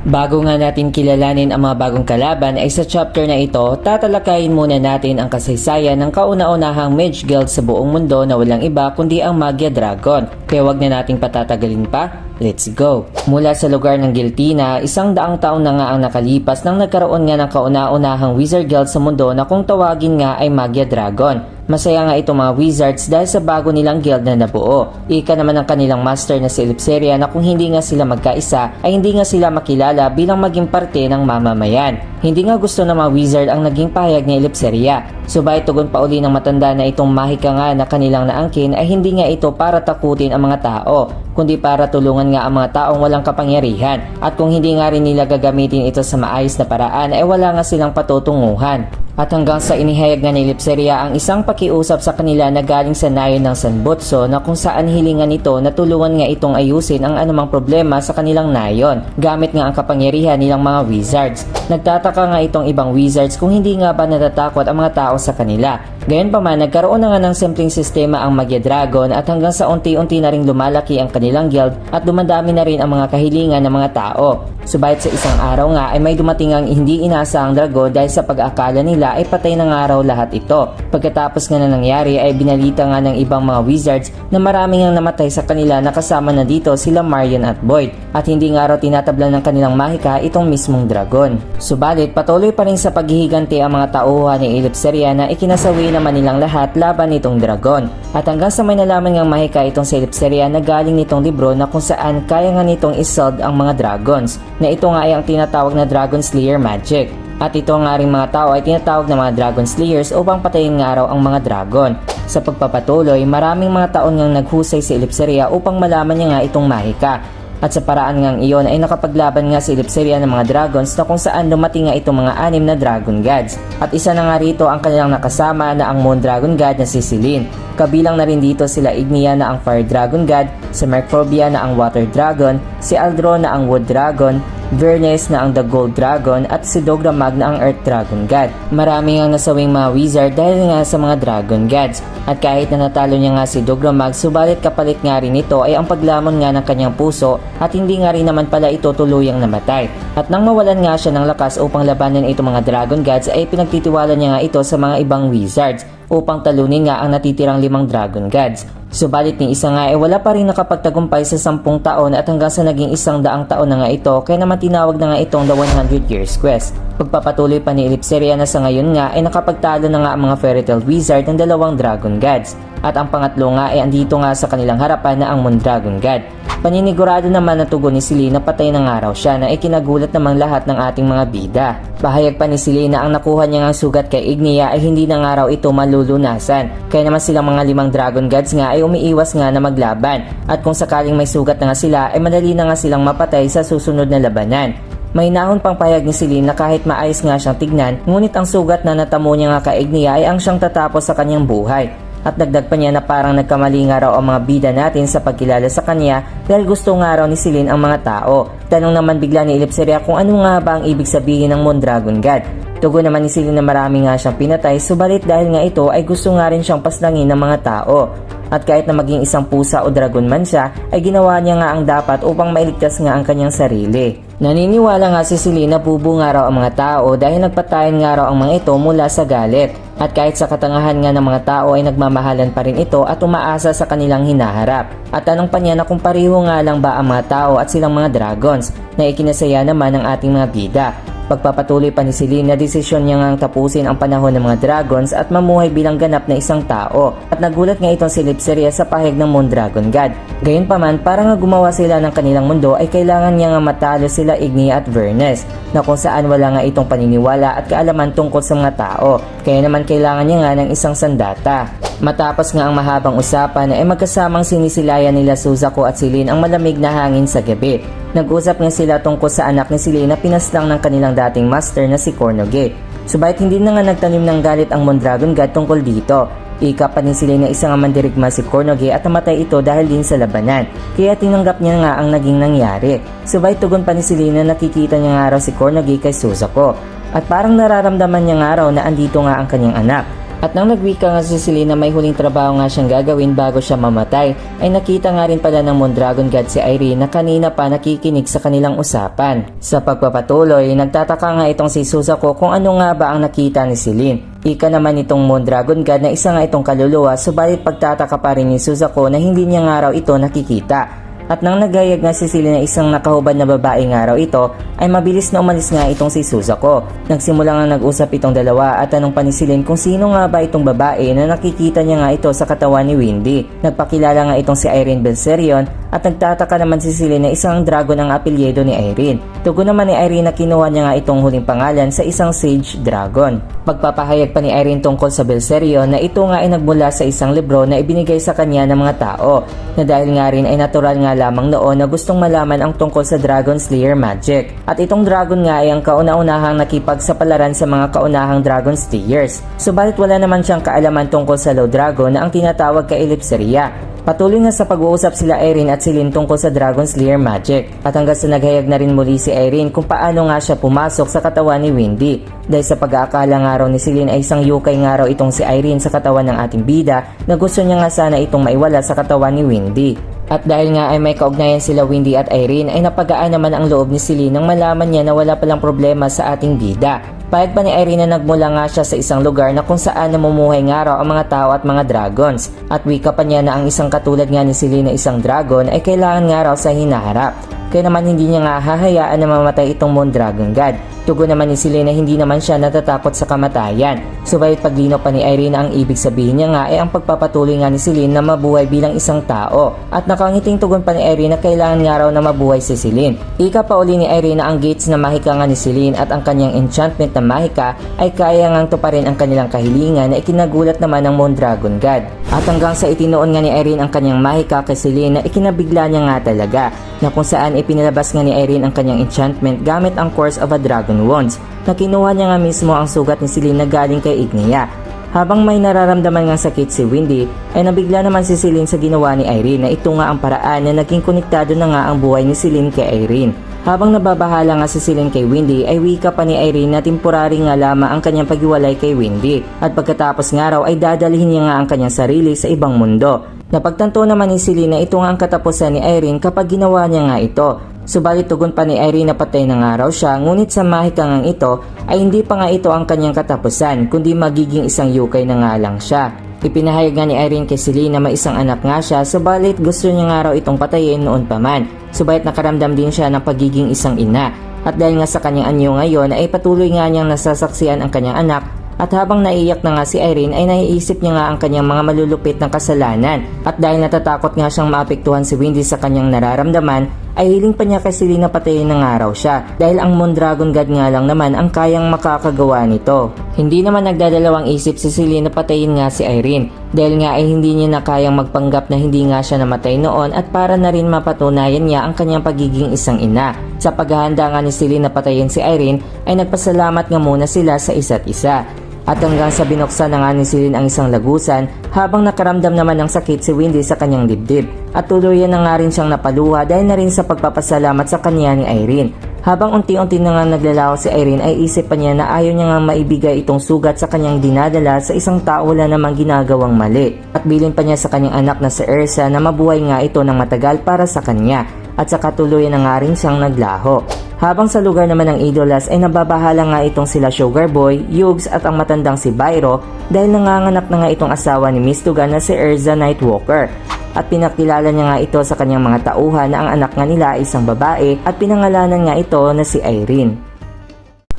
Bago nga natin kilalanin ang mga bagong kalaban ay sa chapter na ito, tatalakayin muna natin ang kasaysayan ng kauna-unahang Mage Guild sa buong mundo na walang iba kundi ang Magya Dragon. Kaya wag na nating patatagalin pa, let's go! Mula sa lugar ng Giltina, 100 taon na nga ang nakalipas nang nagkaroon nga ng kauna-unahang Wizard Guild sa mundo na kung tawagin nga ay Magya Dragon. Masaya nga itong mga wizards dahil sa bago nilang guild na nabuo. Ika naman ng kanilang master na si Elipseria na kung hindi nga sila magkaisa ay hindi nga sila makilala bilang maging parte ng mamamayan. Hindi nga gusto ng mga wizard ang naging pahayag ni Elipseria. Subalit tugon pa uli ng matanda na itong mahika nga na kanilang naangkin ay hindi nga ito para takutin ang mga tao, kundi para tulungan nga ang mga taong walang kapangyarihan. At kung hindi nga rin nila gagamitin ito sa maayos na paraan ay wala nga silang patutunguhan. At hanggang sa inihayag nga ni Elipseria ang isang pakiusap sa kanila na galing sa nayon ng Sanbutso na kung saan hilingan nito na tulungan nga itong ayusin ang anumang problema sa kanilang nayon gamit nga ang kapangyarihan nilang mga wizards. Nagtataka nga itong ibang wizards kung hindi nga ba natatakot ang mga tao sa kanila. Gayunpaman, nagkaroon na nga ng simpleng sistema ang Magya Dragon at hanggang sa unti-unti na ring lumalaki ang kanilang guild at dumadami na rin ang mga kahilingan ng mga tao. Subalit sa isang araw nga ay may dumating ang hindi inaasahang dragon dahil sa pag-akala nila ay patay ng araw lahat ito. Pagkatapos nga na nangyari ay binalita nga ng ibang mga wizards na maraming ang namatay sa kanila na kasama na dito sila Marion at Boyd at hindi nga raw tinatablan ng kanilang mahika itong mismong dragon. Subalit patuloy pa rin sa paghihiganti ang mga tauhan ni Elipseria na ikinasawi naman nilang lahat laban nitong dragon. At hanggang sa may nalaman ngang mahika itong si Elipseria na galing nitong libro na kung saan kaya nga nitong isolve ang mga dragons, na ito nga ay ang tinatawag na Dragon Slayer Magic. At ito nga ring mga tao ay tinatawag na mga Dragon Slayers upang patayin nga raw ang mga dragon. Sa pagpapatuloy, maraming mga taon ngang naghusay si Elipseria upang malaman niya nga itong mahika. At sa paraan ngang iyon ay nakapaglaban nga si Elipseria ng mga dragons na kung saan dumating nga itong mga 6 na dragon gods. At isa na nga rito ang kanilang nakasama na ang Moon Dragon God na si Selene. Kabilang na rin dito sila Ignia na ang Fire Dragon God, si Mercphobia na ang Water Dragon, si Aldro na ang Wood Dragon, Vernes na ang The Gold Dragon at si Dogramag na ang Earth Dragon God. Marami nga nasawing mga wizard dahil nga sa mga dragon gods. At kahit na natalo niya nga si Dogramag, subalit kapalit nga rin ito ay ang paglamon nga ng kanyang puso at hindi nga rin naman pala ito tuluyang namatay. At nang mawalan nga siya ng lakas upang labanan itong mga dragon gods ay pinagtitiwala niya nga ito sa mga ibang wizards upang talunin nga ang natitirang 5 dragon gods. Subalit ni isa nga ay wala pa rin nakapagtagumpay sa 10 taon at hanggang sa naging 100 taon na nga ito kaya naman tinawag na nga itong The 100 Years Quest. Pagpapatuloy pa ni Elipseria na sa ngayon nga ay nakapagtalo na nga ang mga Fairy Tail Wizard ng 2 dragon gods. At ang pangatlo nga ay andito nga sa kanilang harapan na ang Moon Dragon God. Paninigurado naman na tugon ni Selene na patay ng araw siya na ikinagulat namang lahat ng ating mga bida. Pahayag pa ni Selene na ang nakuha niya ngang sugat kay Ignia ay hindi na nga raw ito malulunasan. Kaya naman silang mga 5 dragon gods nga ay umiiwas nga na maglaban. At kung sakaling may sugat na nga sila ay madali na nga silang mapatay sa susunod na labanan. May nahon pang pahayag ni Selene na kahit maayos nga siyang tignan, ngunit ang sugat na natamo niya nga kay Ignia ay ang siyang tatapos sa kanyang buhay. At dagdag pa niya na parang nagkamali nga raw ang mga bida natin sa pagkilala sa kanya dahil gusto nga raw ni Selene ang mga tao. Tanong naman bigla ni Elipseria kung ano nga ba ang ibig sabihin ng Moon Dragon God. Tugon naman ni Selene na marami nga siyang pinatay, subalit dahil nga ito ay gusto nga rin siyang paslangin ng mga tao. At kahit na maging isang pusa o dragon man siya, ay ginawa niya nga ang dapat upang mailigtas nga ang kanyang sarili. Naniniwala nga si Selene na bubu nga raw ang mga tao dahil nagpatayin nga raw ang mga ito mula sa galit. At kahit sa katangahan nga ng mga tao ay nagmamahalan pa rin ito at umaasa sa kanilang hinaharap. At tanong pa niya na kung pareho nga lang ba ang mga tao at silang mga dragons na ikinasaya naman ng ating mga bida. Pagpapatuloy pa ni Selene na desisyon niya ngang tapusin ang panahon ng mga dragons at mamuhay bilang ganap na isang tao. At nagulat nga itong si Elipseria sa pahayag ng Moon Dragon God. Gayunpaman, para nga gumawa sila ng kanilang mundo ay kailangan niya nga matalo sila Ignia at Vernes, na kung saan wala nga itong paniniwala at kaalaman tungkol sa mga tao. Kaya naman kailangan niya nga ng isang sandata. Matapos nga ang mahabang usapan ay magkasamang sinisilayan nila Suzaku at Selene ang malamig na hangin sa gabi. Nag-usap nga sila tungkol sa anak ni Selene na pinaslang ng kanilang dating master na si Cornoge. Subalit hindi na nga nagtanim ng galit ang Moon Dragon God tungkol dito. Ika pa ni Selene na isa nga mandirigma si Cornoge at namatay ito dahil din sa labanan. Kaya tinanggap niya nga ang naging nangyari. Subalit tugon pa ni Selene na nakikita niya nga raw si Cornoge kay Suzaku. At parang nararamdaman niya nga raw na andito nga ang kanyang anak. At nang nagwika nga si Celine na may huling trabaho nga siyang gagawin bago siya mamatay, ay nakita nga rin pala ng Mondragon God si Irene na kanina pa nakikinig sa kanilang usapan. Sa pagpapatuloy, nagtataka nga itong si Suzaku kung ano nga ba ang nakita ni Celine. Ika naman itong Mondragon God na isa nga itong kaluluwa, subalit pagtataka pa rin ni Suzaku na hindi niya nga raw ito nakikita. At nang nagayag nga si Celine na isang nakahubad na babae nga raw ito, ay mabilis na umalis nga itong si Suzaku. Nagsimula nga nag-usap itong dalawa at tanong pa ni Celine kung sino nga ba itong babae na nakikita niya nga ito sa katawan ni Windy. Nagpakilala nga itong si Irene Belserion at nagtataka naman si Celine na isang dragon ang apelyido ni Irene. Tugon naman ni Irene na kinuha niya nga itong huling pangalan sa isang sage dragon. Magpapahayag pa ni Irene tungkol sa Belserion na ito nga ay nagmula sa isang libro na ibinigay sa kanya ng mga tao, na dahil nga rin ay natural nga lamang noon na gustong malaman ang tungkol sa Dragon Slayer magic. At itong dragon nga ay ang kauna-unahang nakipagsapalaran sa mga kaunahang Dragon Slayers. Subalit wala naman siyang kaalaman tungkol sa Low Dragon na ang tinatawag kay Ellipseria. Patuloy nga sa pag-uusap sila Irene at Celine tungkol sa Dragon Slayer magic, at hanggang sa naghayag na rin muli si Irene kung paano nga siya pumasok sa katawan ni Windy. Dahil sa pag-aakala nga raw ni Celine ay isang yukay nga raw itong si Irene sa katawan ng ating bida, na gusto niya nga sana itong maiwala sa katawan ni Windy. At dahil nga ay may kaugnayan sila Windy at Irene, ay napagaan naman ang loob ni Celine nang malaman niya na wala palang problema sa ating bida. Pahayag pa ni Irene na nagmula nga siya sa isang lugar na kung saan namumuhay nga raw ang mga tao at mga dragons. At wika pa niya na ang isang katulad nga ni Celine na isang dragon ay kailangan nga raw sa hinaharap. Kaya naman hindi niya nga hahayaan na mamatay itong Mondragon God. Tugon naman ni Celine na hindi naman siya natatakot sa kamatayan. Subalit paglinaw pa ni Irene na ang ibig sabihin niya nga ay ang pagpapatuloy nga ni Celine na mabuhay bilang isang tao. At nakangiting tugon pa ni Irene na kailangan nga raw na mabuhay si Celine. Ika pa uli ni Irene na ang gates na mahika nga ni Celine at ang kanyang enchantment na mahika ay kaya ngang tuparin ang kanilang kahilingan na ikinagulat naman ng Mondragon God. At hanggang sa itinuon nga ni Irene ang kanyang mahika kay Celine na ikinabigla niya nga talaga, na kung saan ipinalabas nga ni Irene ang kanyang enchantment gamit ang Curse of a Dragon Wands, na kinuha niya nga mismo ang sugat ni Celine na galing kay Ignea. Habang may nararamdaman ng sakit si Windy, ay nabigla naman si Celine sa ginawa ni Irene na ito nga ang paraan na naging konektado na nga ang buhay ni Celine kay Irene. Habang nababahala nga si Celine kay Windy, ay wika pa ni Irene na temporary nga lamang ang kanyang paghiwalay kay Windy, at pagkatapos nga raw ay dadalhin niya nga ang kanyang sarili sa ibang mundo. Napagtanto naman ni Celine na ito nga ang katapusan ni Irene kapag ginawa niya nga ito. Subalit tugon pa ni Irene na patay na nga raw siya, ngunit sa mahikang ito ay hindi pa nga ito ang kanyang katapusan, kundi magiging isang yukay na nga lang siya. Ipinahayag nga ni Irene kay Celine na may isang anak nga siya, subalit gusto niya nga raw itong patayin noon pa man. Subalit nakaramdam din siya ng pagiging isang ina. At dahil nga sa kanyang anyo ngayon ay patuloy nga niyang nasasaksiyan ang kanyang anak. At habang naiiyak na nga si Irene ay naiisip niya nga ang kanyang mga malulupit na kasalanan. At dahil natatakot nga siyang maapektuhan si Windy sa kanyang nararamdaman, ay hiling pa niya kay Celine na patayin ng araw siya, dahil ang Mondragon God nga lang naman ang kayang makakagawa nito. Hindi naman nagdadalawang isip si Celine na patayin nga si Irene, dahil nga ay hindi niya na kayang magpanggap na hindi nga siya namatay noon, at para na rin mapatunayan niya ang kanyang pagiging isang ina. Sa paghahanda nga ni Celine na patayin si Irene ay nagpasalamat nga muna sila sa isa't isa. At hanggang sa binuksan na nga ni Celine ang isang lagusan, habang nakaramdam naman ng sakit si Windy sa kanyang dibdib. At tuluyan na nga rin siyang napaluha dahil na rin sa pagpapasalamat sa kanya ni Irene. Habang unti-unti na nga naglalaho si Irene ay isip pa niya na ayaw niya nga maibigay itong sugat sa kanyang dinadala sa isang tao wala namang ginagawang mali. At bilin pa niya sa kanyang anak na si Ersa na mabuhay nga ito ng matagal para sa kanya. At sa katuluyan na nga rin siyang naglaho. Habang sa lugar naman ng Idolas ay nababahala nga itong sila Sugar Boy, Yugs at ang matandang si Byro dahil nanganganak na nga itong asawa ni Mistugan na si Erza Nightwalker. At pinakilala niya nga ito sa kanyang mga tauhan na ang anak nga nila ay isang babae at pinangalanan nga ito na si Irene.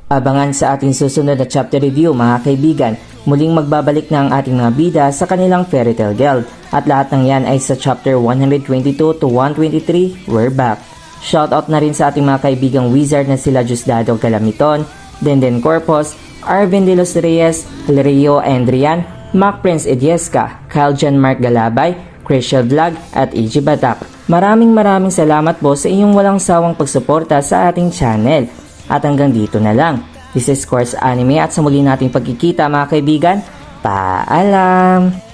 Abangan sa ating susunod na chapter review mga kaibigan. Muling magbabalik na ang ating mga bida sa kanilang Fairy Tail Guild. At lahat ng yan ay sa chapter 122 to 123, we're back. Shoutout na rin sa ating mga kaibigang wizard na sila Diosdado Calamiton, Denden Corpus, Arvin de los Reyes, Rio Andrian, Mac Prince Edieska, Kyle John Mark Galabay, Crystal Vlog at EG Batak. Maraming salamat po sa inyong walang sawang pagsuporta sa ating channel. At hanggang dito na lang. This is Quartz Anime at sa muli nating pagkikita mga kaibigan. Paalam!